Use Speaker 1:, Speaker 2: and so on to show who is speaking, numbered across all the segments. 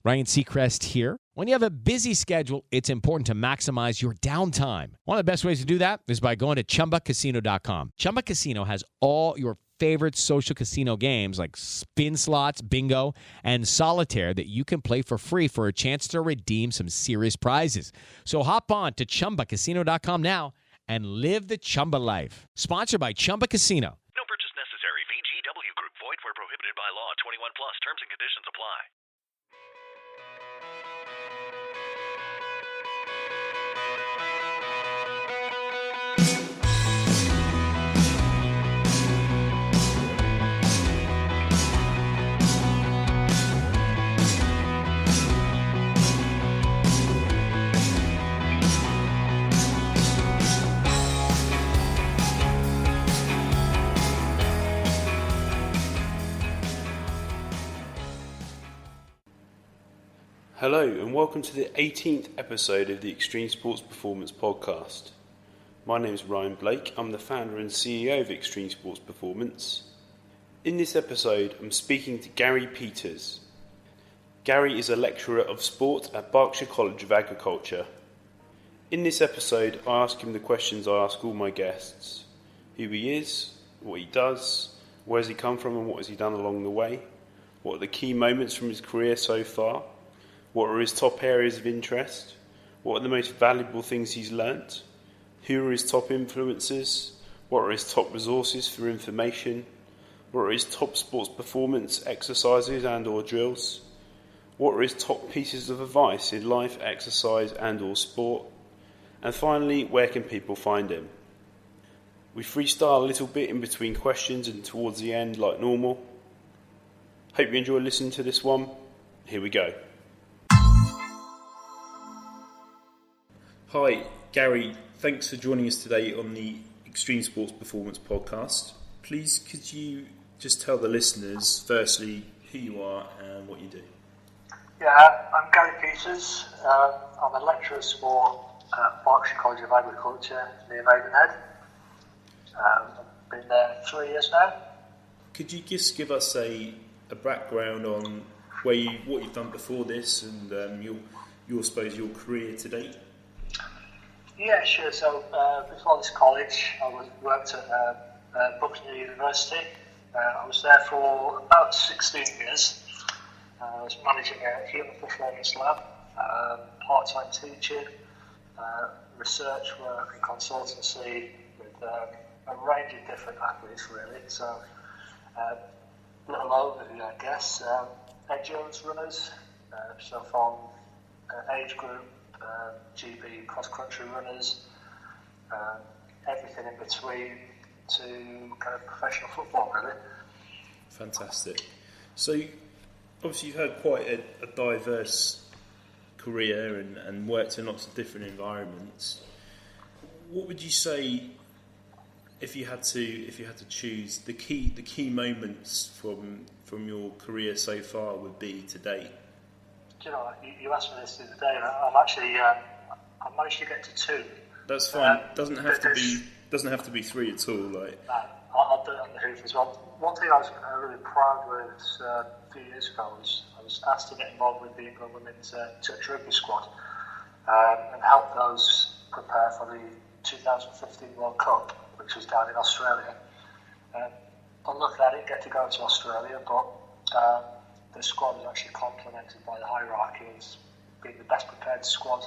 Speaker 1: Ryan Seacrest here. When you have a busy schedule, it's important to maximize your downtime. One of the best ways to do that is by going to ChumbaCasino.com. Chumba Casino has all your favorite social casino games like spin slots, bingo, and solitaire that you can play for free for a chance to redeem some serious prizes. So hop on to ChumbaCasino.com now and live the Chumba life. Sponsored by Chumba Casino.
Speaker 2: No purchase necessary. VGW Group. Void where prohibited by law. 21 plus. Terms and conditions apply.
Speaker 3: Hello and welcome to the 18th episode of the Extreme Sports Performance Podcast. My name is Ryan Blake, I'm the founder and CEO of Extreme Sports Performance. In this episode I'm speaking to Gary Peters. Gary is a lecturer of sport at Berkshire College of Agriculture. In this episode I ask him the questions I ask all my guests: who he is, what he does, where has he come from and what has he done along the way, what are the key moments from his career so far, what are his top areas of interest? What are the most valuable things he's learnt? Who are his top influences? What are his top resources for information? What are his top sports performance exercises and or drills? What are his top pieces of advice in life, exercise and or sport? And finally, where can people find him? We freestyle a little bit in between questions and towards the end like normal. Hope you enjoy listening to this one. Here we go. Hi, Gary. Thanks for joining us today on the Extreme Sports Performance Podcast. Please, could you just tell the listeners, firstly, who you are and what you do?
Speaker 4: Yeah, I'm Gary Peters. I'm a lecturer of sport at Berkshire College of Agriculture near Maidenhead. I've been there 3 years now.
Speaker 3: Could you just give us a background on what you've done before this and your career to date?
Speaker 4: Yeah, sure. So before this college, I worked at Bucknell University. I was there for about 16 years. I was managing a human performance lab, part-time teaching, research work and consultancy with a range of different athletes, really. So a little overview, I guess. Endurance runners, so from age group, GB cross-country runners, everything in between to kind of professional football, really.
Speaker 3: Fantastic. So, obviously you've had quite a diverse career and worked in lots of different environments. What would you say, if you had to choose, the key moments from your career so far would be to date?
Speaker 4: You know, you asked me this the other day, and I managed to get to 2.
Speaker 3: That's fine. Doesn't have to be 3 at all. Like,
Speaker 4: no, I'll do it on the hoof as well. One thing I was really proud with a few years ago was I was asked to get involved with the England Women's touch rugby squad and help those prepare for the 2015 World Cup, which was down in Australia. Unluckily, I didn't get to go to Australia, but the squad was actually complimented by the hierarchy as being the best prepared squad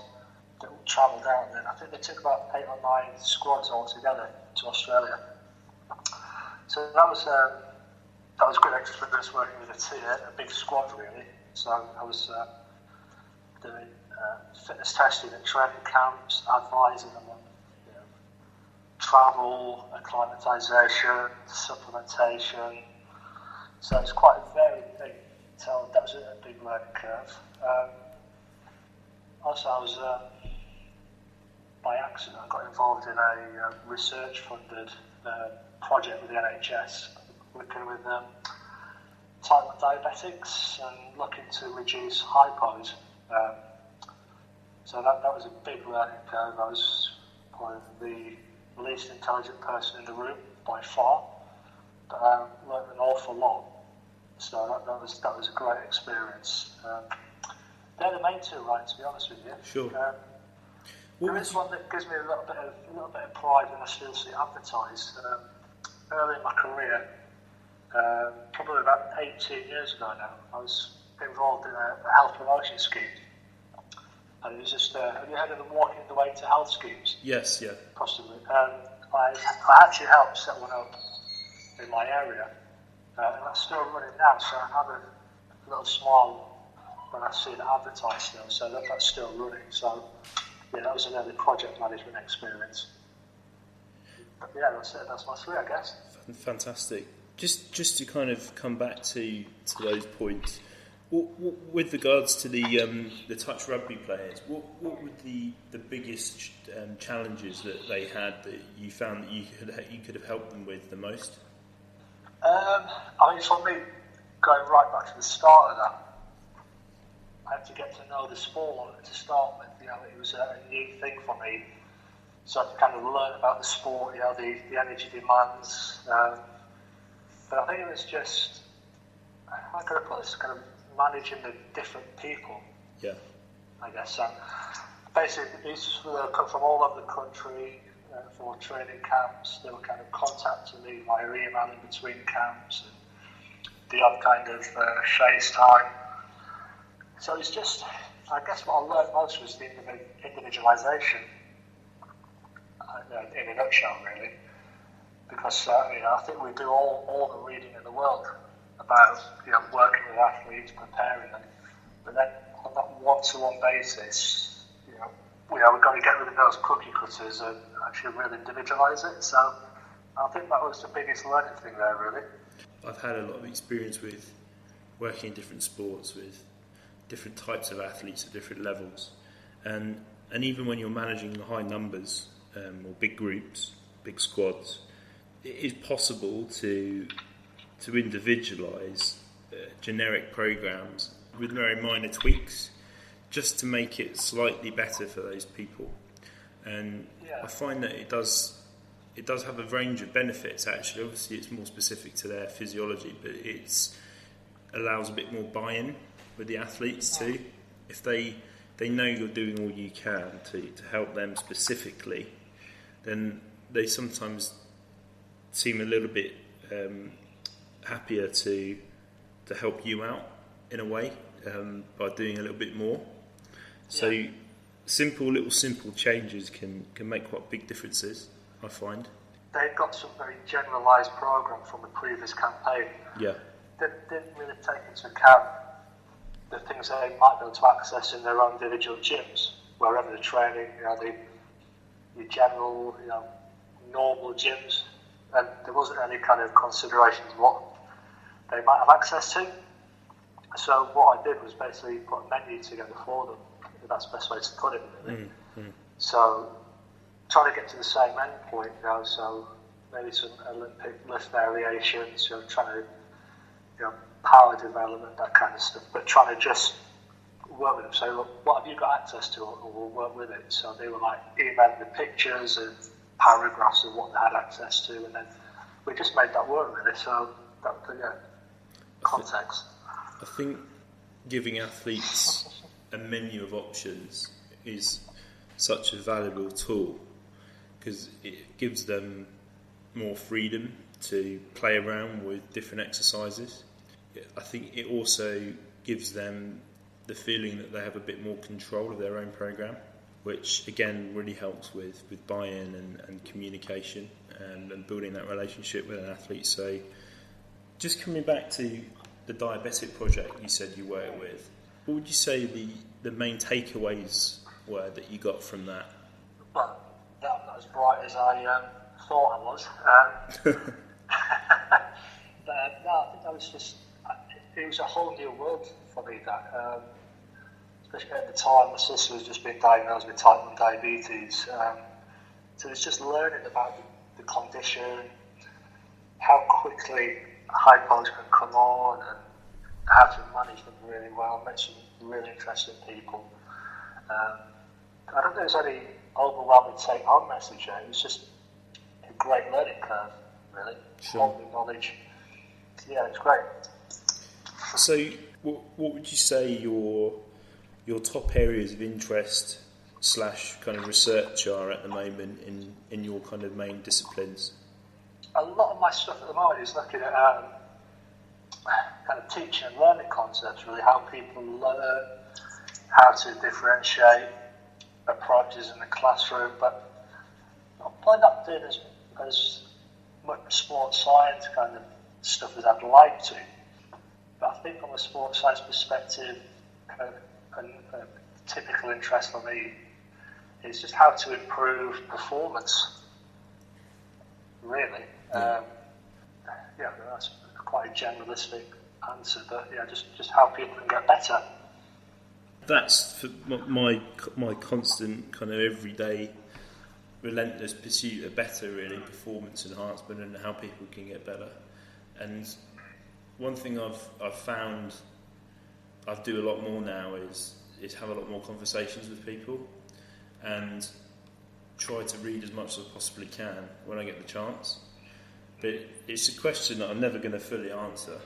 Speaker 4: that would travel down. And I think they took about 8 or 9 squads altogether to Australia. So that was a good experience working with a big squad, really. So I was doing fitness testing and training camps, advising them on travel, acclimatisation, supplementation. So it's quite a very big. So that was a big learning curve. Also, I was, by accident, I got involved in a research-funded project with the NHS, working with type 1 diabetics and looking to reduce hypos. So that was a big learning curve. I was probably the least intelligent person in the room by far, but I learned an awful lot. So that was a great experience. They're the main two, Ryan, to be honest with you.
Speaker 3: Sure.
Speaker 4: There is one that gives me a little bit of pride when I still see it advertised. Early in my career, probably about 18 years ago now, I was involved in a health promotion scheme. And it was just, have you heard of the Walking the Way to Health schemes?
Speaker 3: Yes, yeah.
Speaker 4: Possibly. I actually helped set one up in my area. And that's still running now, so I have a little smile when I see it advertised still, so that's still running. So, yeah, that was an early project management experience. But yeah, that's it. That's my three, I guess.
Speaker 3: Fantastic. Just to kind of come back to those points, with regards to the touch rugby players, what were the biggest challenges that they had that you found that you could have helped them with the most?
Speaker 4: I mean, for me, going right back to the start of that, I had to get to know the sport to start with. You know, it was a new thing for me, so I had to kind of learn about the sport. You know, the energy demands. But I think it was just, how can I put this, kind of managing the different people.
Speaker 3: Yeah.
Speaker 4: I guess. Basically, these come from all over the country for training camps. They were kind of contacting me via email in between camps and the odd kind of FaceTime. So it's just, I guess what I learned most was the individualisation, in a nutshell, really. Because I think we do all the reading in the world about working with athletes, preparing them, but then on that one-to-one basis, we're going to get rid of those cookie cutters and actually really individualise it. So I think that was the biggest learning thing there, really.
Speaker 3: I've had a lot of experience with working in different sports with different types of athletes at different levels, and even when you're managing high numbers or big groups, big squads, it is possible to individualise generic programs with very minor tweaks, just to make it slightly better for those people. And I find that it does have a range of benefits. Actually, obviously, it's more specific to their physiology, but it allows a bit more buy-in with the athletes too. If they know you're doing all you can to help them specifically, then they sometimes seem a little bit happier to help you out in a way by doing a little bit more. So simple changes can make quite big differences, I find.
Speaker 4: They've got some very generalised programme from the previous campaign.
Speaker 3: Yeah.
Speaker 4: They didn't really take into account the things they might be able to access in their own individual gyms, wherever they're training, the general, normal gyms, and there wasn't any kind of considerations what they might have access to. So what I did was basically put a menu together for them. That's the best way to put it, really. So trying to get to the same end point, so maybe some Olympic lift variations, trying to, power development, that kind of stuff, but trying to just work with them. So, look, what have you got access to, or we'll work with it. So they were like emailing the pictures and paragraphs of what they had access to, and then we just made that work, really. So that, context.
Speaker 3: I think giving athletes a menu of options is such a valuable tool, because it gives them more freedom to play around with different exercises. I think it also gives them the feeling that they have a bit more control of their own program, which again really helps with buy-in and communication and building that relationship with an athlete. So just coming back to the diabetic project you said you work with, what would you say the main takeaways were that you got from that?
Speaker 4: Well, not as bright as I thought I was. But no, I think that was just, it was a whole new world for me, that. Especially at the time, my sister was just being diagnosed with type 1 diabetes. So it's just learning about the condition, how quickly hypos can come on, and how to manage them really well. Met some really interesting people. I don't think there's any overwhelming take-home message there. It was just a great learning curve, really.
Speaker 3: Sure.
Speaker 4: All new knowledge. Yeah, it's great.
Speaker 3: So, what would you say your your top areas of interest / kind of research are at the moment in your kind of main disciplines?
Speaker 4: A lot of my stuff at the moment is looking at kind of teaching and learning concepts, really, how people learn, how to differentiate approaches in the classroom, but I'm probably not doing as much sports science kind of stuff as I'd like to. But I think from a sports science perspective, a typical interest for me is just how to improve performance, really. That's quite a generalistic answer, but just how people can get better.
Speaker 3: That's my constant kind of everyday relentless pursuit of better, really, performance enhancement and how people can get better. And one thing I've found I do a lot more now is have a lot more conversations with people and try to read as much as I possibly can when I get the chance. But it's a question that I'm never going to fully answer,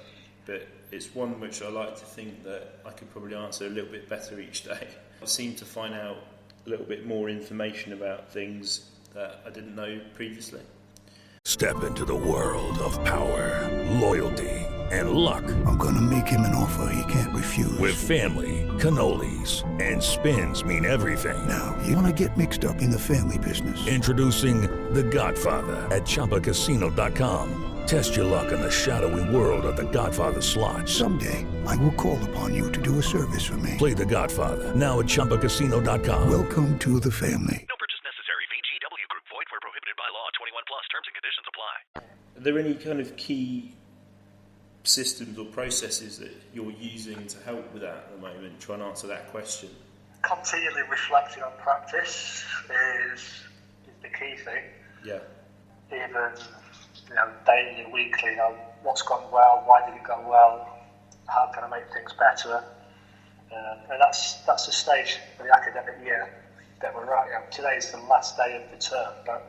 Speaker 3: but it's one which I like to think that I could probably answer a little bit better each day. I seem to find out a little bit more information about things that I didn't know previously.
Speaker 5: Step into the world of power, loyalty, and luck.
Speaker 6: I'm gonna make him an offer he can't refuse.
Speaker 5: With family, cannolis, and spins mean everything.
Speaker 6: Now, you wanna get mixed up in the family business.
Speaker 5: Introducing The Godfather at ChumbaCasino.com. Test your luck in the shadowy world of The Godfather slot.
Speaker 6: Someday, I will call upon you to do a service for me.
Speaker 5: Play The Godfather now at ChumbaCasino.com.
Speaker 6: Welcome to the family.
Speaker 2: No purchase necessary. VGW Group. Void where prohibited by law. 21 plus. Terms and conditions apply.
Speaker 3: Are there any kind of key systems or processes that you're using to help with that at the moment? Try and answer that question.
Speaker 4: Continually reflecting on practice is the key thing.
Speaker 3: Yeah.
Speaker 4: Even daily, weekly, what's gone well, why did it go well, how can I make things better, and that's the stage for the academic year that we're at. Today is the last day of the term, but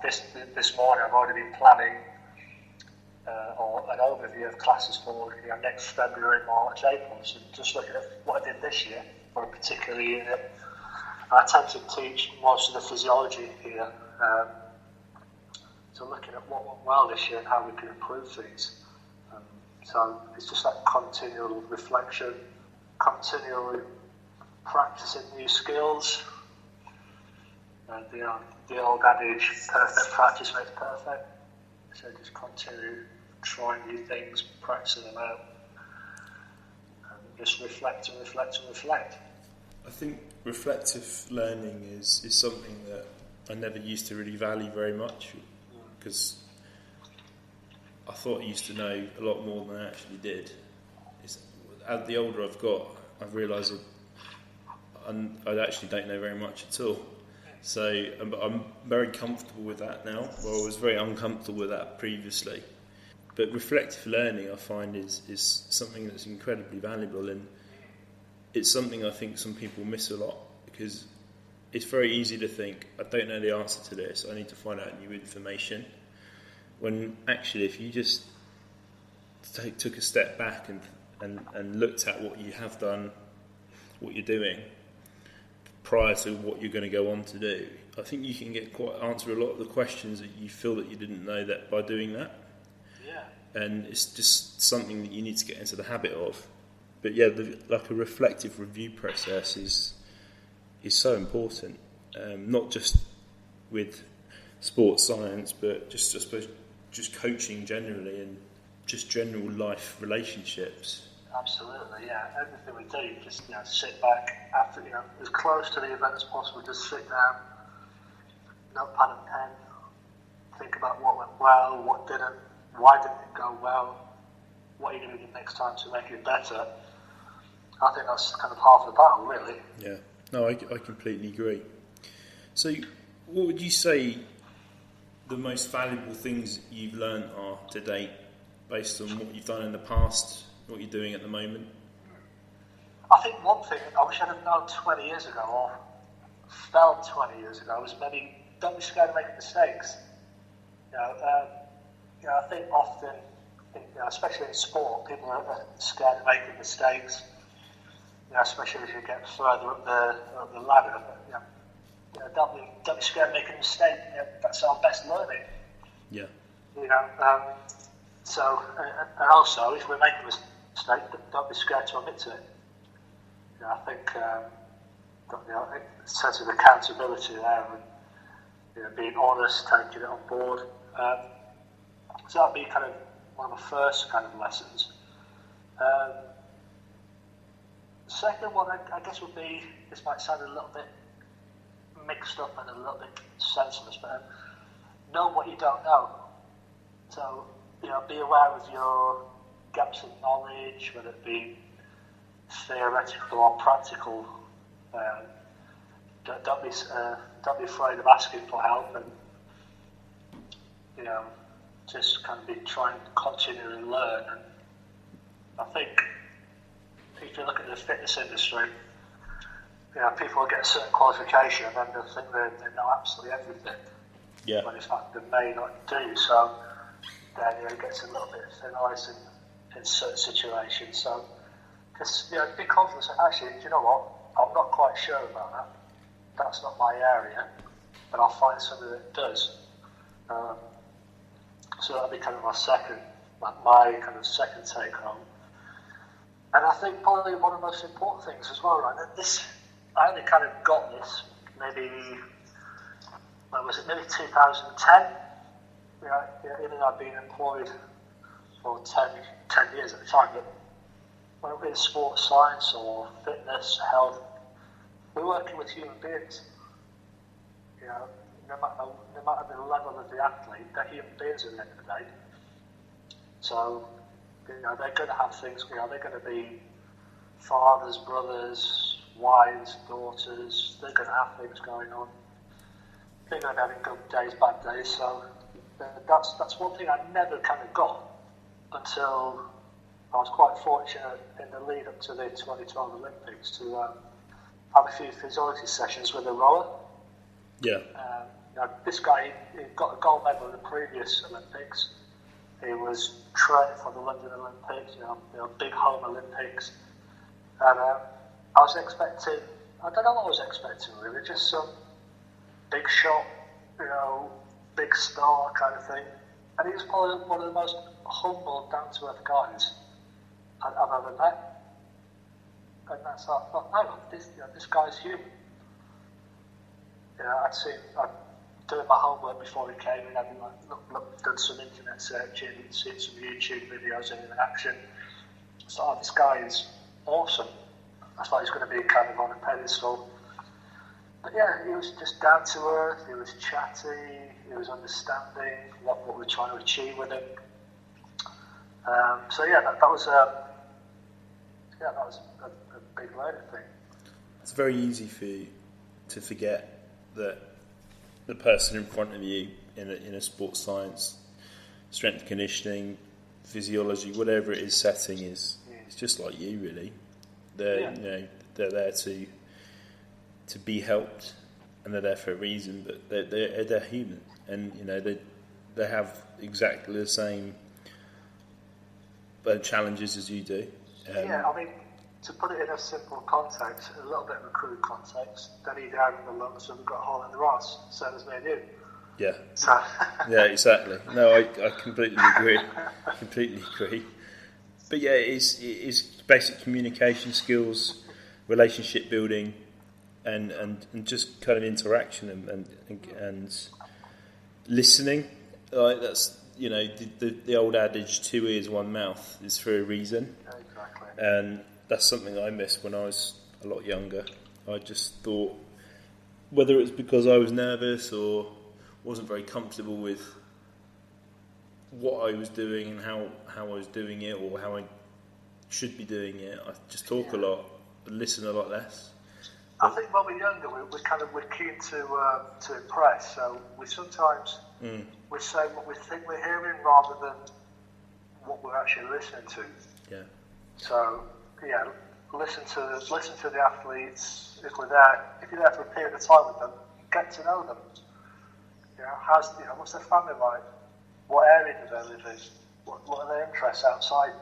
Speaker 4: this morning I've already been planning or an overview of classes for next February, March, April. So just looking at what I did this year for a particular unit. I tend to teach most of the physiology here. So looking at what went well this year and how we can improve things. So it's just that continual reflection, continually practicing new skills. The old adage, perfect practice makes perfect. So just continue trying new things, practicing them out, and just reflect and reflect and reflect.
Speaker 3: I think reflective learning is something that I never used to really value very much, because I thought I used to know a lot more than I actually did. As the older I've got, I've realised I actually don't know very much at all. So I'm very comfortable with that now. Well, I was very uncomfortable with that previously. But reflective learning, I find, is something that's incredibly valuable, and it's something I think some people miss a lot, because it's very easy to think, I don't know the answer to this, I need to find out new information. When actually, if you just took a step back and looked at what you have done, what you're doing, prior to what you're going to go on to do, I think you can answer a lot of the questions that you feel that you didn't know that by doing that. Yeah. And it's just something that you need to get into the habit of. But yeah, like a reflective review process is so important, not just with sports science, but just, I suppose, just coaching generally and just general life relationships.
Speaker 4: Absolutely, yeah. Everything we do, just sit back after, as close to the event as possible. Just sit down, notepad and pen, think about what went well, what didn't, why didn't it go well, what are you going to do next time to make it better. I think that's kind of half the battle, really.
Speaker 3: Yeah, no, I completely agree. So, what would you say the most valuable things you've learned are to date, based on what you've done in the past, what you're doing at the moment?
Speaker 4: I think one thing I wish I'd have known 20 years ago, or felt 20 years ago, was maybe don't be scared of making mistakes. I think often, especially in sport, people are scared of making mistakes. especially as you get further up the ladder. But, don't be scared of making a mistake. That's our best learning.
Speaker 3: Yeah.
Speaker 4: So, and also, if we make a mistake, don't be scared to admit to it. I think a sense of accountability there, and being honest, taking it on board. So that'd be kind of one of the first kind of lessons. The second one, I guess, would be, this might sound a little bit mixed up and a little bit senseless, but know what you don't know. So, be aware of your gaps in knowledge, whether it be theoretical or practical. Don't be afraid of asking for help, and just kind of be trying to continually learn. And I think if you look at the fitness industry, people get a certain qualification and then they think they know absolutely everything.
Speaker 3: Yeah.
Speaker 4: When in fact they may not do. So then it gets a little bit thin ice in certain situations. So just be confident. Actually, do you know what? I'm not quite sure about that. That's not my area, but I'll find somebody that does. So that'll be kind of my kind of second take home. And I think probably one of the most important things as well, right? I only kind of got this maybe 2010? Even though I've been employed for 10 years at the time, but when we're in sports science or fitness, health, we're working with human beings. No matter the level of the athlete, they're human beings at the end of the day. So, they're going to have things, they're going to be fathers, brothers, wives, daughters, they're going to have things going on. They're going to be having good days, bad days, so that's one thing I never kind of got until I was quite fortunate in the lead up to the 2012 Olympics to have a few physiology sessions with a rower.
Speaker 3: Yeah.
Speaker 4: This guy, he got a gold medal in the previous Olympics. He was training for the London Olympics, big home Olympics. And I was expecting, I don't know what I was expecting really, just some big shot, big star kind of thing. And he was probably one of the most humble, down-to-earth guys I've ever met. And that's like, no, this guy's human. I'd doing my homework before he came in, having done some internet searching, seen some YouTube videos of him in action. So this guy is awesome. I thought he was going to be kind of on a pedestal. But yeah, he was just down to earth, he was chatty, he was understanding what we're trying to achieve with him. So yeah, that was a big learning thing.
Speaker 3: It's very easy for you to forget that the person in front of you in a sports science, strength conditioning, physiology, whatever it is setting is, it's just like you really. They're there to be helped, and they're there for a reason. But they're human, and they have exactly the same challenges as you do.
Speaker 4: To put it in a simple context, a little bit of a crude context, they need air in the lungs, so we've got a hole in the arse, same as me and you.
Speaker 3: Yeah.
Speaker 4: So.
Speaker 3: Yeah, exactly. No, I completely agree. Completely agree. But yeah, it's basic communication skills, relationship building, and just kind of interaction and listening. Like that's the old adage, 2 ears, 1 mouth is for a reason.
Speaker 4: Exactly.
Speaker 3: And that's something I missed when I was a lot younger. I just thought, whether it was because I was nervous or wasn't very comfortable with what I was doing and how I was doing it or how I should be doing it, I just talk a lot but listen a lot less.
Speaker 4: I think when we're younger, we're keen to impress, so we sometimes we say what we think we're hearing rather than what we're actually listening to. Yeah. So listen to the athletes. If you're there for a period of time with them, get to know them. What's their family like? What area do they live in? What are their interests outside?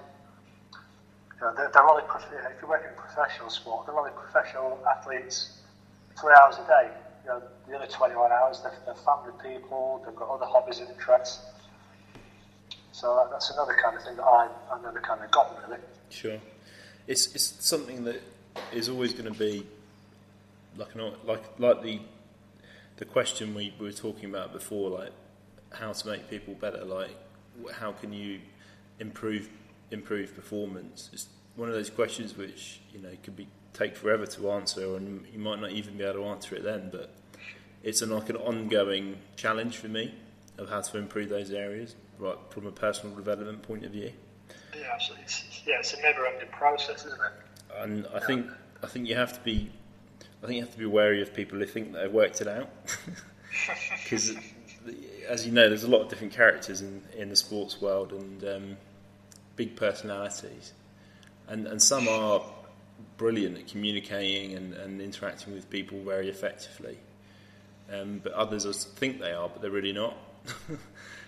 Speaker 4: They're only if you work in professional sport, they're only professional athletes 3 hours a day. The other 21 hours, they're family people. They've got other hobbies and interests. So that's another kind of thing that I never kind of got, really.
Speaker 7: Sure, it's something that is always going to be like the question we were talking about before, like how to make people better, like how can you improve performance. It's one of those questions which could take forever to answer, and you might not even be able to answer it then. But it's an ongoing challenge for me of how to improve those areas, right, from a personal development point of view.
Speaker 4: Yeah, absolutely. It's a never-ending process, isn't it?
Speaker 7: And I think you have to be wary of people who think that they've worked it out, because as you know, there's a lot of different characters in the sports world, and big personalities, and some are brilliant at communicating and interacting with people very effectively, but others think they are, but they're really not.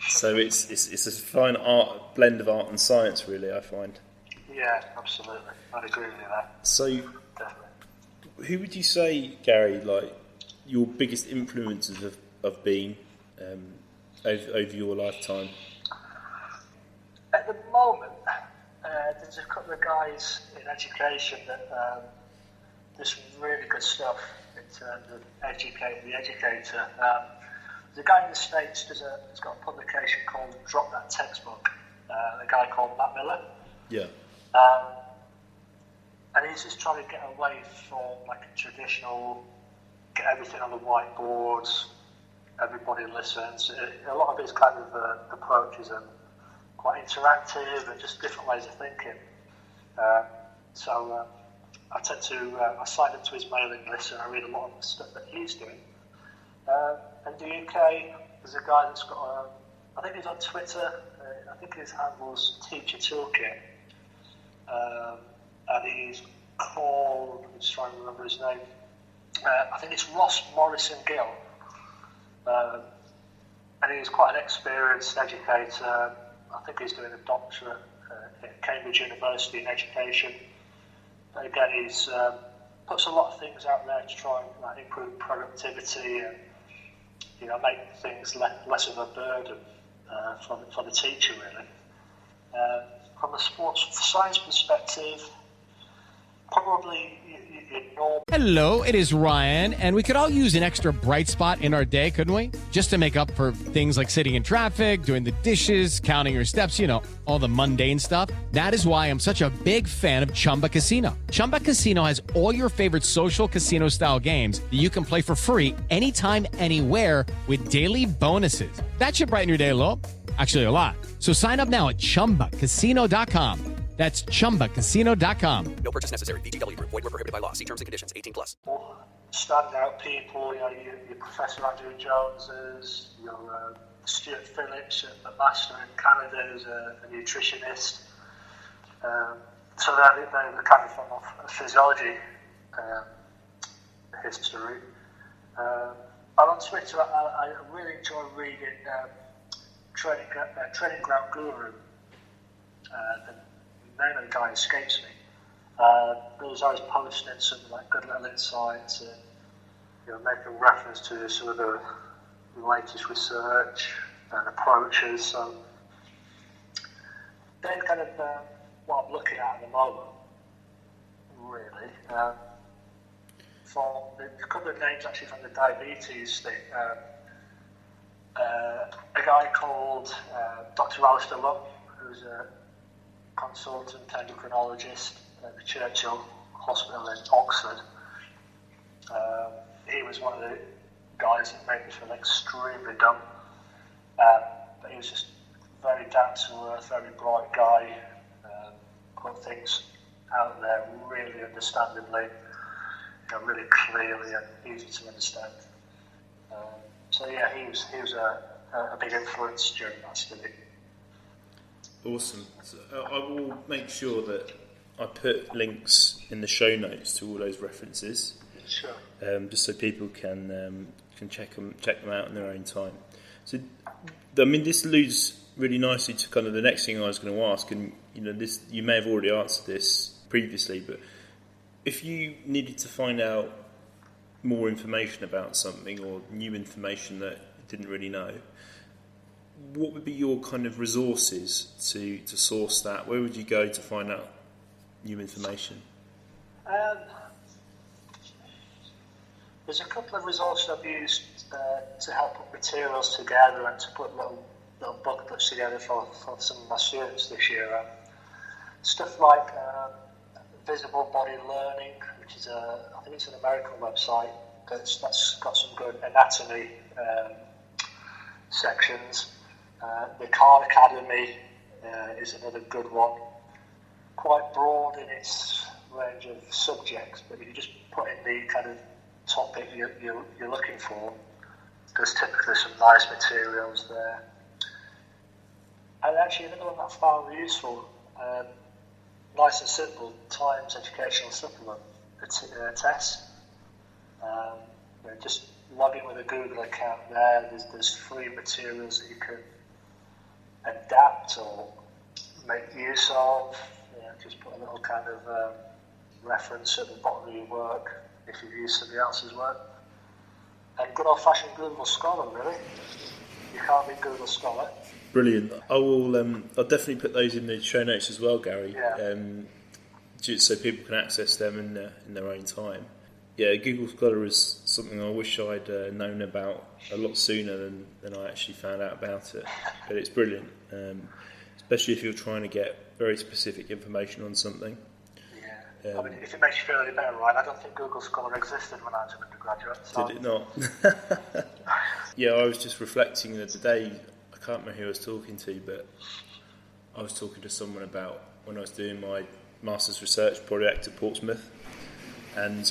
Speaker 7: So it's a fine blend of art and science, really, I find.
Speaker 4: Yeah, absolutely. I'd agree with you there.
Speaker 7: So,
Speaker 4: definitely.
Speaker 7: Who would you say, Gary, like your biggest influences have been over your lifetime?
Speaker 4: At the moment, there's a couple of guys in education that do some really good stuff in terms of educating the educator. There's a guy in the States who's got a publication called Drop That Textbook, a guy called Matt Miller.
Speaker 7: Yeah.
Speaker 4: And he's just trying to get away from like a traditional, get everything on the whiteboards, everybody listens. A lot of his kind of approaches are quite interactive and just different ways of thinking. So I tend to, I sign up to his mailing list and I read a lot of the stuff that he's doing. In the UK, there's a guy that's got I think he's on Twitter, I think his handle's Teacher Toolkit. And he's called, I'm just trying to remember his name, I think it's Ross Morrison Gill. And he's quite an experienced educator. I think he's doing a doctorate at Cambridge University in education. But again, he's puts a lot of things out there to try and improve productivity and make things less of a burden for the teacher, really. From a sports science perspective, probably your normal.
Speaker 1: Hello, it is Ryan, and we could all use an extra bright spot in our day, couldn't we? Just to make up for things like sitting in traffic, doing the dishes, counting your steps, all the mundane stuff. That is why I'm such a big fan of Chumba Casino. Chumba Casino has all your favorite social casino-style games that you can play for free anytime, anywhere with daily bonuses. That should brighten your day a little. Actually, a lot. So sign up now at ChumbaCasino.com. That's ChumbaCasino.com.
Speaker 2: No purchase necessary. VGW Group. Void where prohibited by law. See terms and conditions. 18+.
Speaker 4: Standout people, your Professor Andrew Joneses, your Stuart Phillips at McMaster in Canada, who's a nutritionist. So they're kind of from a physiology history. And on Twitter, I really enjoy reading Training Ground Guru. The name of the guy escapes me. But he's always posting some good little insights and making reference to some of the latest research and approaches. So they're kind of what I'm looking at the moment, really. From a couple of names actually from the diabetes thing. A guy called Dr. Alistair Lung, who's a consultant endocrinologist at the Churchill Hospital in Oxford. He was one of the guys that made me feel extremely dumb. But he was just very down to earth, very bright guy, put things out there really understandably, really clearly and easy to understand. So yeah, he was a big influence during that study.
Speaker 7: Awesome. So I will make sure that I put links in the show notes to all those references.
Speaker 4: Sure.
Speaker 7: Just so people can check them out in their own time. So, I mean, this leads really nicely to kind of the next thing I was going to ask, and this you may have already answered this previously, but if you needed to find out more information about something or new information that you didn't really know, what would be your kind of resources to source that? Where would you go to find out new information?
Speaker 4: There's a couple of resources I've used to help put materials together and to put little booklets together for some of my students this year. Stuff like Visible Body Learning, which is I think it's an American website that's got some good anatomy sections. The Khan Academy is another good one. Quite broad in its range of subjects, but if you just put in the kind of topic you're looking for, there's typically some nice materials there. And actually another one that I found really useful, nice and simple, Times Educational Supplement, test. Just log in with a Google account there. There's free materials that you can adapt or make use of. Just put a little kind of reference at the bottom of your work if you've used somebody else's work. And good old-fashioned Google Scholar, really. You can't beat Google Scholar.
Speaker 7: Brilliant. I'll definitely put those in the show notes as well, Gary.
Speaker 4: Yeah.
Speaker 7: Just so people can access them in their own time. Yeah, Google Scholar is something I wish I'd known about a lot sooner than I actually found out about it. But it's brilliant, especially if you're trying to get very specific information on something.
Speaker 4: Yeah. If it makes you feel any better, Ryan, I don't think Google Scholar existed when I was an undergraduate. So.
Speaker 7: Did it not? Yeah, I was just reflecting the other day. I can't remember who I was talking to, but I was talking to someone about when I was doing my master's research project at Portsmouth, and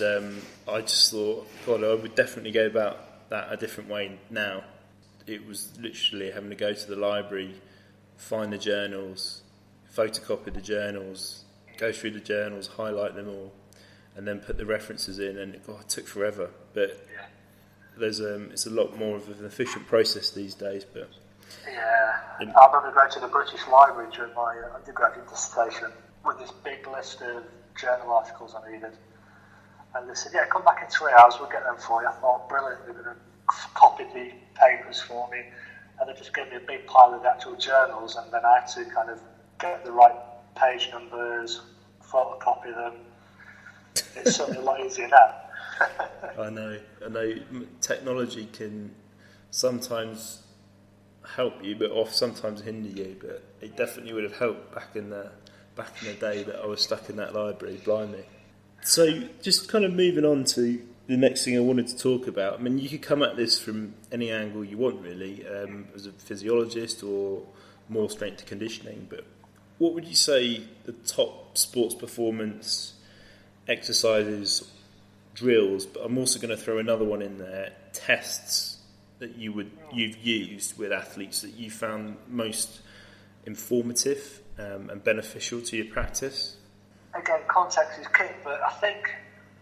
Speaker 7: I just thought, God, I would definitely go about that a different way now. It was literally having to go to the library, find the journals, photocopy the journals, go through the journals, highlight them all, and then put the references in, and it took forever. But there's it's a lot more of an efficient process these days. But
Speaker 4: I remember going to the British Library during my undergraduate dissertation with this big list of journal articles I needed, and they said, come back in 3 hours, we'll get them for you. I thought, brilliant, they're going to copy the papers for me, and they just gave me a big pile of the actual journals, and then I had to kind of get the right page numbers, photocopy them. It's certainly a lot easier now.
Speaker 7: I know. Technology can sometimes help you, but sometimes hinder you. But it definitely would have helped back in the day that I was stuck in that library. Blimey. So, just kind of moving on to the next thing I wanted to talk about. I mean, you could come at this from any angle you want, really, as a physiologist or more strength and conditioning. But what would you say the top sports performance exercises, drills, but I'm also going to throw another one in there, tests that you've used with athletes that you found most informative and beneficial to your practice?
Speaker 4: Again, context is king, but I think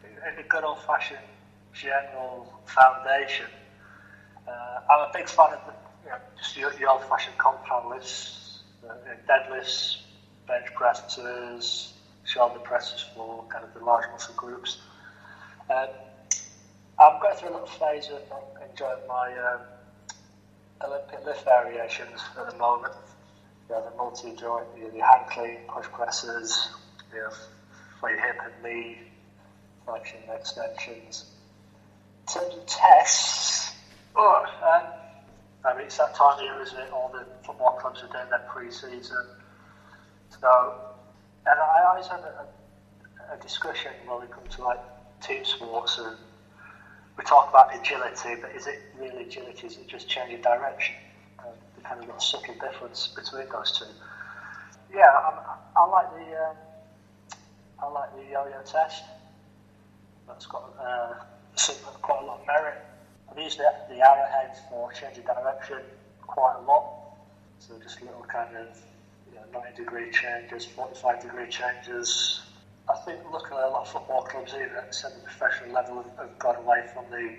Speaker 4: in a good old-fashioned general foundation, I'm a big fan of just your old-fashioned compound lifts, deadlifts, bench presses, shoulder presses for kind of the large muscle groups. I'm going through a little phase of enjoying my Olympic lift variations at the moment. The multi-joint, the hand clean, push presses, for your hip and knee, flexion extensions. In terms of tests, it's that time of year, isn't it? All the football clubs are doing their pre-season. So, and I always have a discussion when we come to like team sports, and we talk about agility, but is it really agility? Is it just changing direction? The kind of little subtle difference between those two. Yeah, I like the yo-yo test. That's got quite a lot of merit. I've used the arrowhead for changing direction quite a lot. So just little kind of 90-degree changes, 45-degree changes. I think luckily a lot of football clubs, even at semi-professional level, have got away from the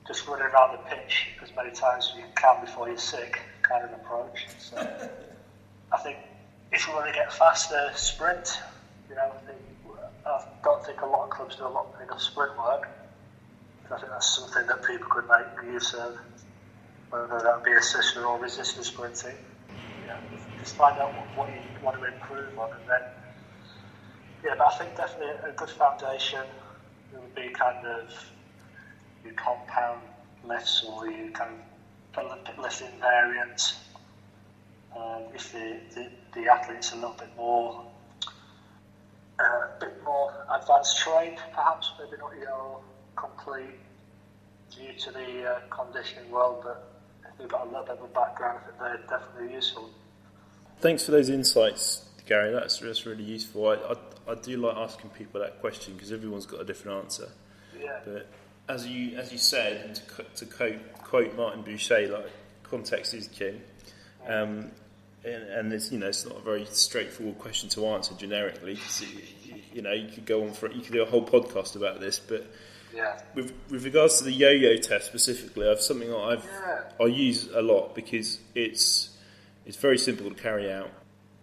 Speaker 4: just running around the pitch as many times as you can before you're sick kind of approach. So I think if we want to get faster sprint, I don't think a lot of clubs do enough sprint work. I think that's something that people could make use of, whether that be assisted or resisted sprinting. Just find out what you want to improve on, and then but I think definitely a good foundation would be kind of your compound lifts or your kind of Olympic lifting variant. If the athlete's a little bit more advanced trained, perhaps maybe not complete new to the conditioning world, but if they've got a little bit of a background, I think they're definitely useful.
Speaker 7: Thanks for those insights, Gary. That's really useful. I do like asking people that question because everyone's got a different answer.
Speaker 4: Yeah.
Speaker 7: But as you said, and to quote Martin Boucher, like, context is king. And it's it's not a very straightforward question to answer generically. You could go on you could do a whole podcast about this, but with regards to the yo-yo test specifically, I have something that I use a lot because it's very simple to carry out.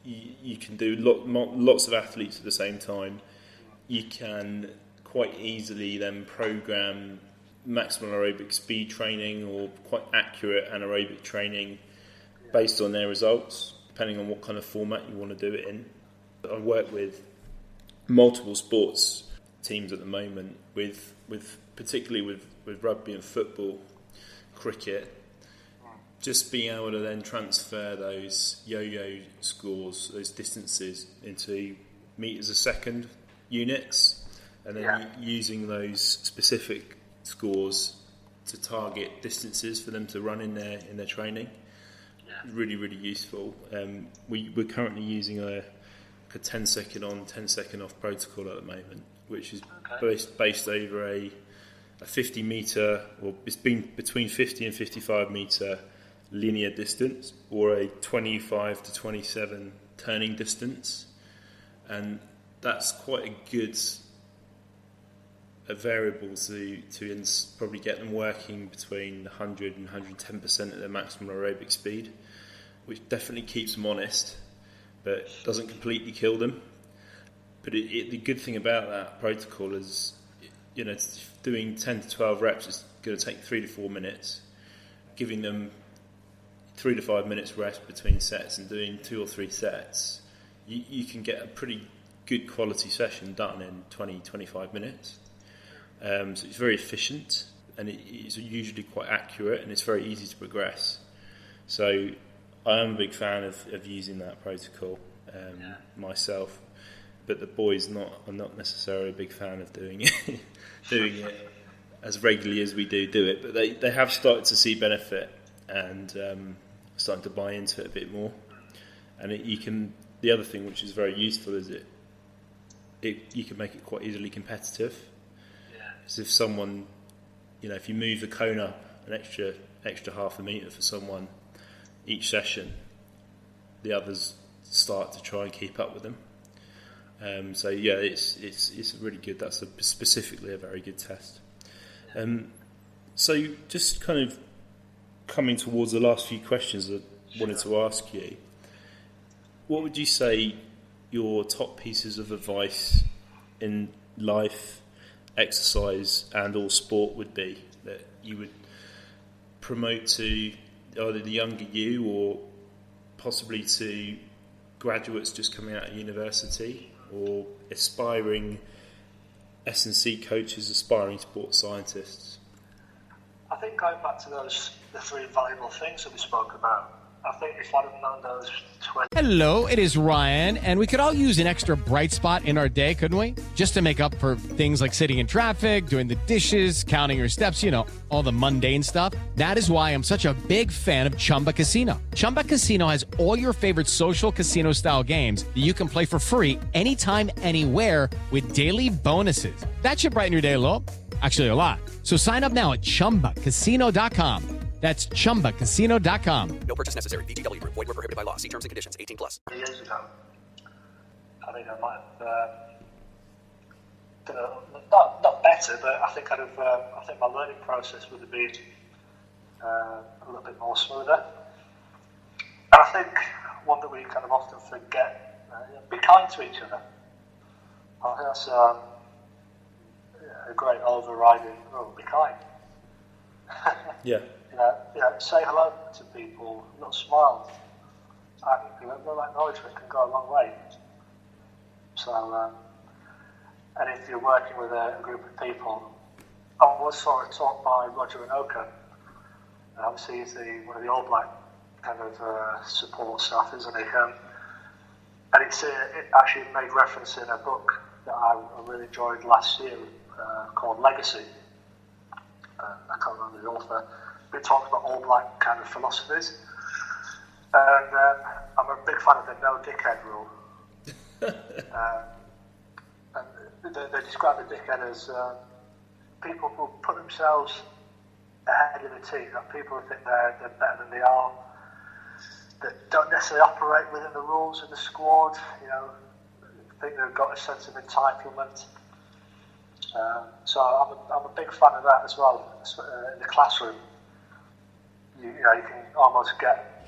Speaker 7: You can do lots of athletes at the same time. You can quite easily then program maximum aerobic speed training or quite accurate anaerobic training based on their results, depending on what kind of format you want to do it in. I work with multiple sports teams at the moment, particularly with rugby and football, cricket. Just being able to then transfer those yo-yo scores, those distances, into metres a second units, and then using those specific scores to target distances for them to run in their training. Really, really useful. We're currently using a 10 second on, 10 second off protocol at the moment, which is based over a 50 metre, or it's been between 50 and 55 metre linear distance, or a 25 to 27 turning distance, and that's quite a good variable to probably get them working between 100 and 110% at their maximum aerobic speed, which definitely keeps them honest, but doesn't completely kill them. But the good thing about that protocol is, doing 10 to 12 reps is going to take 3 to 4 minutes, giving them 3 to 5 minutes rest between sets, and doing 2 or 3 sets, you can get a pretty good quality session done in 20-25 minutes. So it's very efficient, and it's usually quite accurate, and it's very easy to progress. So I am a big fan of using that protocol myself, but the boys are not necessarily a big fan of doing it as regularly as we do it. But they have started to see benefit and starting to buy into it a bit more. And the other thing which is very useful is you can make it quite easily competitive. So if someone, if you move the cone up an extra half a metre for someone each session, the others start to try and keep up with them. It's really good. That's specifically a very good test. So just kind of coming towards the last few questions I wanted to ask you, what would you say your top pieces of advice in life, exercise and or sport would be, that you would promote to either the younger you or possibly to graduates just coming out of university, or aspiring S&C coaches, aspiring sports scientists?
Speaker 4: I think going back to the 3 valuable things that we spoke about, I think if I'd have known those 20...
Speaker 1: Hello, it is Ryan, and we could all use an extra bright spot in our day, couldn't we? Just to make up for things like sitting in traffic, doing the dishes, counting your steps, all the mundane stuff. That is why I'm such a big fan of Chumba Casino. Chumba Casino has all your favorite social casino-style games that you can play for free anytime, anywhere, with daily bonuses. That should brighten your day a little. Actually, a lot. So sign up now at ChumbaCasino.com. That's ChumbaCasino.com.
Speaker 8: No purchase necessary. VGW Group. Void where prohibited by law. See terms and conditions. 18+.
Speaker 4: Years ago, I think I might have not better, but I think I think my learning process would have been a little bit more smoother. I think one that we kind of often forget, be kind to each other. I think that's a great overriding rule, be kind.
Speaker 7: Yeah.
Speaker 4: Say hello to people, a little smile. That acknowledgement can go a long way. So, and if you're working with a group of people, I was sort of taught by Roger Anoka. Obviously, he's one of the All Black kind of support staff, isn't he? And it actually made reference in a book that I really enjoyed last year called Legacy. I can't remember the author. It talks about All Black kind of philosophies. And I'm a big fan of the no dickhead rule. And they describe the dickhead as people who put themselves ahead of the team, that people who think they're better than they are, that don't necessarily operate within the rules of the squad, think they've got a sense of entitlement. So I'm a big fan of that as well. In the classroom, you can almost get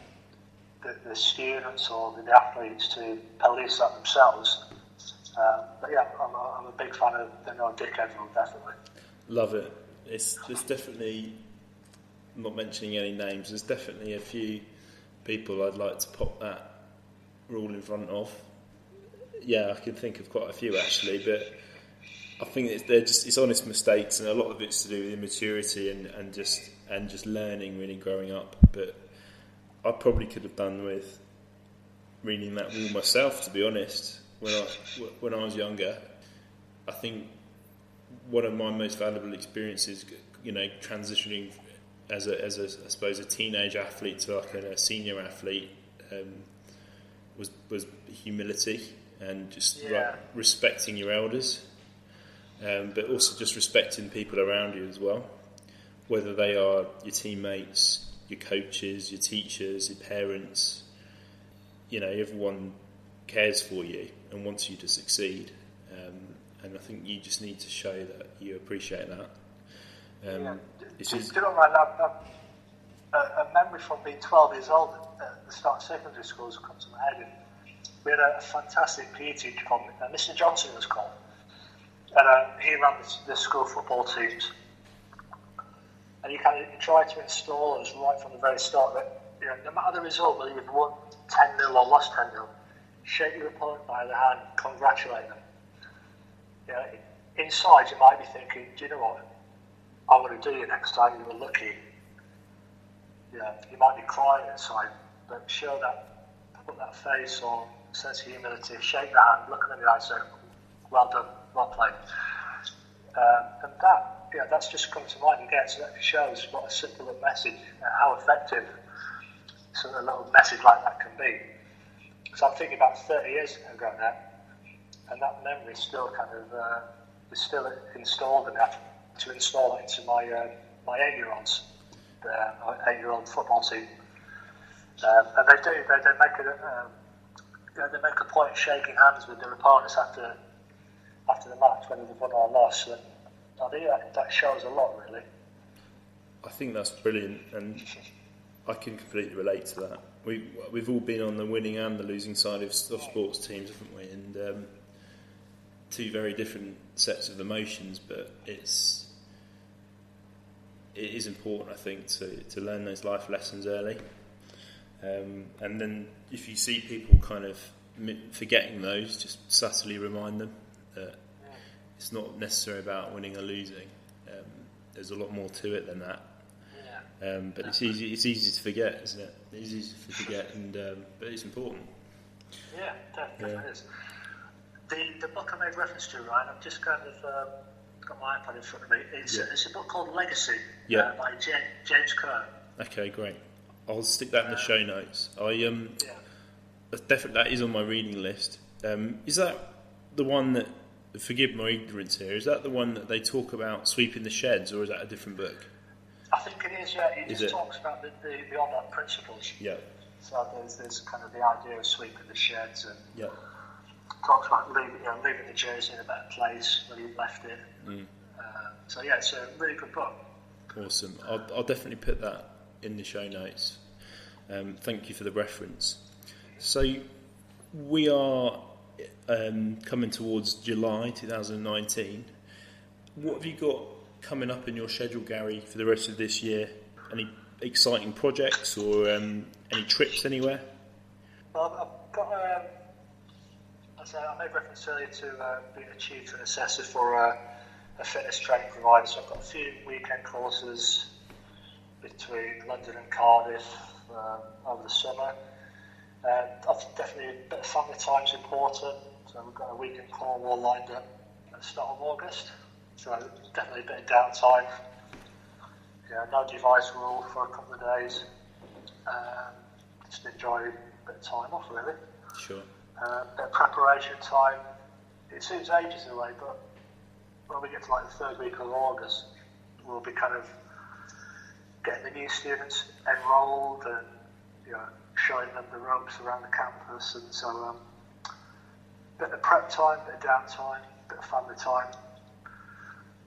Speaker 4: the students or the athletes to police that themselves. But yeah, I'm a big fan of the no dickhead rule, definitely.
Speaker 7: Love it. There's definitely, I'm not mentioning any names, there's definitely a few people I'd like to pop that rule in front of. Yeah, I can think of quite a few actually, but I think it's honest mistakes, and a lot of it's to do with immaturity and just learning, really growing up. But I probably could have done with reading that rule myself, to be honest. When I was younger, I think one of my most valuable experiences, transitioning as I suppose a teenage athlete to like a senior athlete, was humility and just respecting your elders, but also just respecting people around you as well, whether they are your teammates, your coaches, your teachers, your parents. Everyone cares for you and wants you to succeed, and I think you just need to show that you appreciate that.
Speaker 4: Do you know what, a memory from being 12 years old at the start of secondary school has come to my head. We had a fantastic PE teacher called Mr. Johnson, was called, and he ran the school football teams. And he tried to install us right from the very start that no matter the result, whether you've won 10-0 or lost 10-0, shake your opponent by the hand, congratulate them. Inside you might be thinking, do you know what? I want to do you next time. You were lucky. You might be crying inside, but show that, put that face or sense of humility, shake the hand, look at them in the eye, and say, "Well done, well played." And that's just come to mind again. So that shows what a simple message, how effective a little message like that can be. So I'm thinking about 30 years ago now, and that memory still is still installed enough to install it into my 8-year-olds, 8-year-old football team, and they make a point of shaking hands with their opponents after the match, whether they've won or lost. And I think that shows a lot, really.
Speaker 7: I think that's brilliant, and I can completely relate to that. We've all been on the winning and the losing side of sports teams, haven't we? And two very different sets of emotions, but it is important, I think, to learn those life lessons early. And then if you see people kind of forgetting those, just subtly remind them that it's not necessarily about winning or losing. There's a lot more to it than that. But it's easy to forget, isn't it? It's easy to forget, but it's important.
Speaker 4: Yeah, definitely is. The book I made reference to, Ryan, I've just kind of got my iPad in front of me. It's a book called Legacy by James Kerr.
Speaker 7: Okay, great. I'll stick that in the show notes. Definitely, that is on my reading list. Is that the one that, forgive my ignorance here, is that the one that they talk about sweeping the sheds, or is that a different book?
Speaker 4: I think it is, yeah. He just talks about the on-that principles.
Speaker 7: Yeah.
Speaker 4: So there's kind of the idea of sweeping the sheds, and talks about leaving the jersey in a better place where you've left it. So yeah, it's a really good book.
Speaker 7: Awesome. I'll definitely put that in the show notes. Thank you for the reference. So we are coming towards July 2019. What have you got coming up in your schedule, Gary, for the rest of this year? Any exciting projects or any trips anywhere?
Speaker 4: Well, I've got, I made reference earlier to being a tutor and assessor for a fitness training provider. So I've got a few weekend courses between London and Cardiff over the summer. Definitely a bit of family time is important. So we've got a week in Cornwall lined up at the start of August. So definitely a bit of downtime. Yeah, no device rule for a couple of days. Just enjoy a bit of time off, really.
Speaker 7: Sure.
Speaker 4: Bit of preparation time. It seems ages away, but when we get to like the third week of August, we'll be kind of getting the new students enrolled and showing them the ropes around the campus, and so bit of prep time, bit of downtime, bit of family time.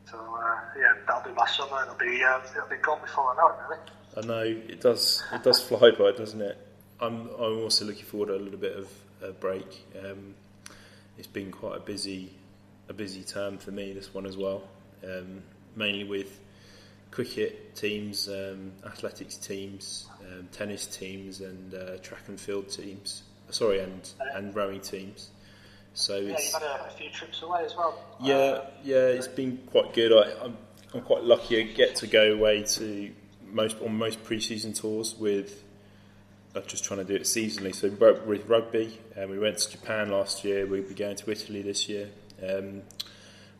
Speaker 4: So that'll be my summer, and it'll be gone before I know it, really. I
Speaker 7: know it does fly by, doesn't it? I'm also looking forward to a little bit of a break. It's been quite a busy term for me, this one as well. Mainly with cricket teams, athletics teams, tennis teams, and track and field teams. Sorry, and rowing teams. So
Speaker 4: you've had a few trips away as well.
Speaker 7: Yeah, it's been quite good. I'm quite lucky. I get to go away to most pre-season tours with. I'm just trying to do it seasonally. So with rugby, we went to Japan last year. We'll be going to Italy this year.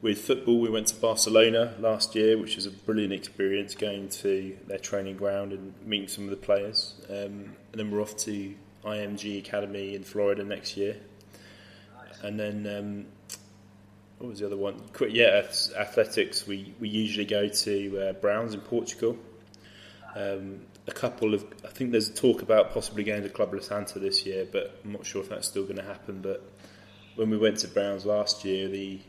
Speaker 7: With football, we went to Barcelona last year, which was a brilliant experience, going to their training ground and meeting some of the players. And then we're off to IMG Academy in Florida next year. And then, what was the other one? Athletics. We usually go to Browns in Portugal. A couple of, I think there's a talk about possibly going to Club La Santa this year, but I'm not sure if that's still going to happen. But when we went to Browns last year, the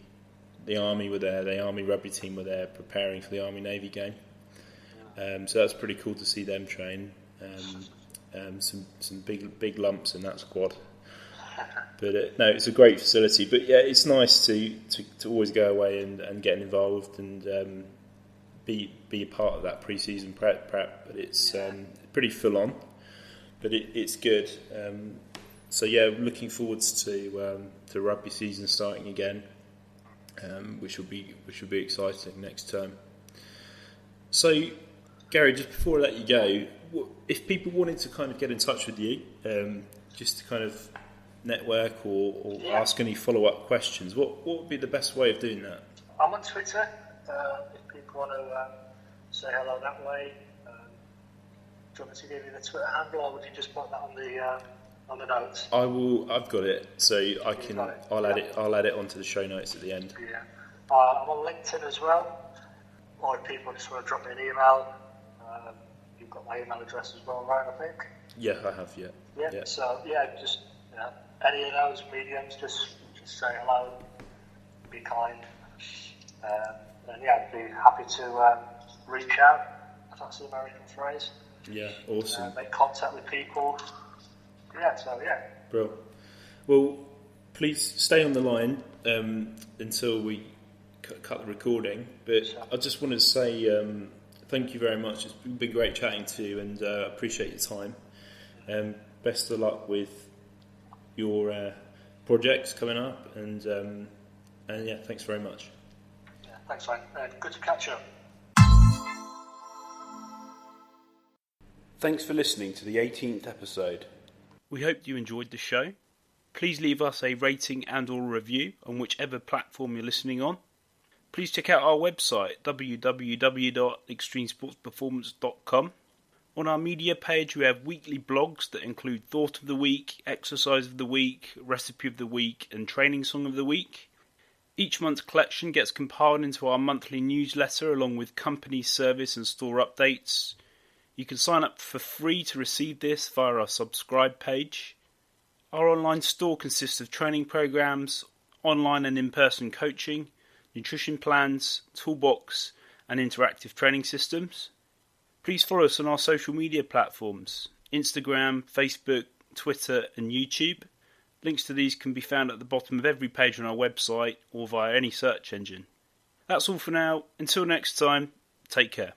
Speaker 7: Army were there, the Army rugby team were there preparing for the Army-Navy game. So that's pretty cool to see them train. Some big lumps in that squad. But no, it's a great facility. But yeah, it's nice to always go away and get involved and be a part of that pre-season prep. But it's pretty full on. But it's good. So yeah, looking forward to rugby season starting again, which will be exciting next term. So Gary, just before I let you go, if people wanted to kind of get in touch with you, just to kind of network or ask any follow-up questions, what would be the best way of doing that?
Speaker 4: I'm on Twitter. If people want to say hello that way, do you want me to give you the Twitter handle, or would you just put that on the notes?
Speaker 7: I will. I've got it, so I can. I'll add it onto the show notes at the end.
Speaker 4: Yeah. I'm on LinkedIn as well. Or if people just want to drop me an email, you've got my email address as well, right? I think.
Speaker 7: Yeah, I have. Yeah.
Speaker 4: Yeah. So just any of those mediums, just say hello, be kind, and I'd be happy to reach out. If that's the American phrase.
Speaker 7: Yeah. Awesome.
Speaker 4: Make contact with people.
Speaker 7: Bro. Well, please stay on the line until we cut the recording. But sure. I just wanted to say thank you very much. It's been great chatting to you, and appreciate your time. Best of luck with your projects coming up, and thanks very much.
Speaker 4: Yeah, thanks, Ryan. Good to catch up.
Speaker 3: Thanks for listening to the 18th episode. We hope you enjoyed the show. Please leave us a rating and or review on whichever platform you're listening on. Please check out our website, www.extremesportsperformance.com. On our media page, we have weekly blogs that include Thought of the Week, Exercise of the Week, Recipe of the Week, and Training Song of the Week. Each month's collection gets compiled into our monthly newsletter along with company service and store updates. You can sign up for free to receive this via our subscribe page. Our online store consists of training programs, online and in-person coaching, nutrition plans, toolbox, and interactive training systems. Please follow us on our social media platforms, Instagram, Facebook, Twitter and YouTube. Links to these can be found at the bottom of every page on our website or via any search engine. That's all for now. Until next time, take care.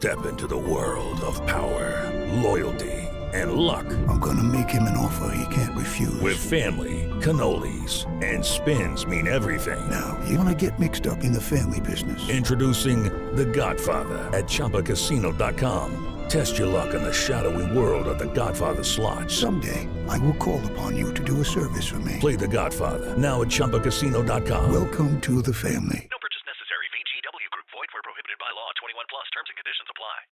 Speaker 5: Step into the world of power, loyalty, and luck.
Speaker 6: I'm gonna make him an offer he can't refuse.
Speaker 5: With family, cannolis, and spins mean everything.
Speaker 6: Now, you wanna get mixed up in the family business.
Speaker 5: Introducing The Godfather at ChumbaCasino.com. Test your luck in the shadowy world of The Godfather slot.
Speaker 6: Someday, I will call upon you to do a service for me.
Speaker 5: Play The Godfather now at ChumbaCasino.com.
Speaker 6: Welcome to the family.
Speaker 2: No purchase necessary. VGW Group. Void where prohibited by law. 21 plus. Terms and conditions apply.